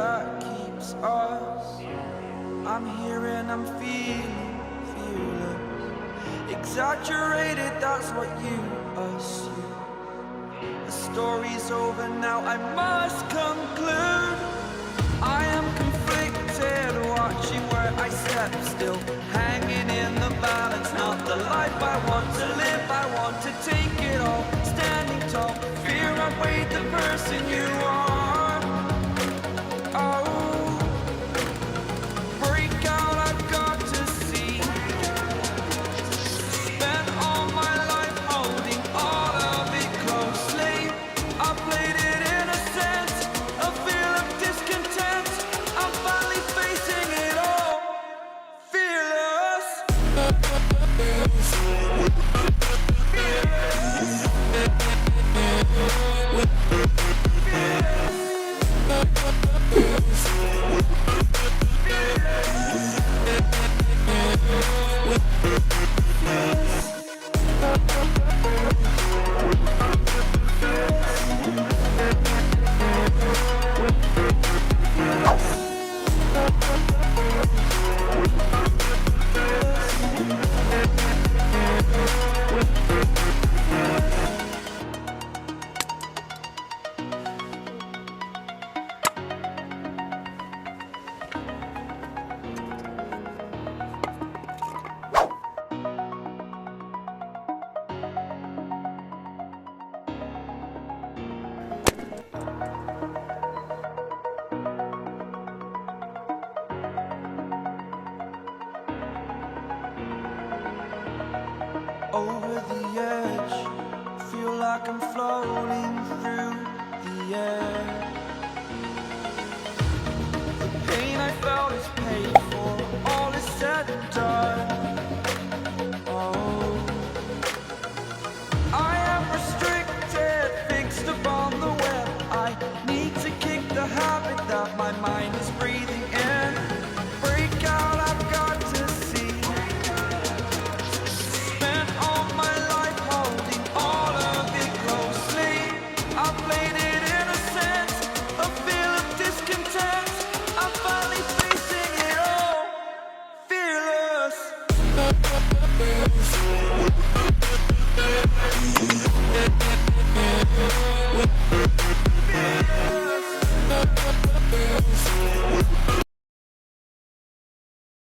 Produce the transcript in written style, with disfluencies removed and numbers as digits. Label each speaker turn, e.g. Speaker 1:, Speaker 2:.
Speaker 1: that keeps us. I'm here and I'm feeling fearless. Exaggerated, that's what you assume. The story's over now, I must conclude. I am conflicted, watching where I step still, hanging in the balance. Not the life I want to live, I want to take it all. Standing tall, fear I weighed the person you are. Oh, break out, I've got to see. Spent all my life holding all of it closely. I played it in a sense, a feel of discontent. I'm finally facing it all, fearless. Over the edge, feel like I'm floating through the air.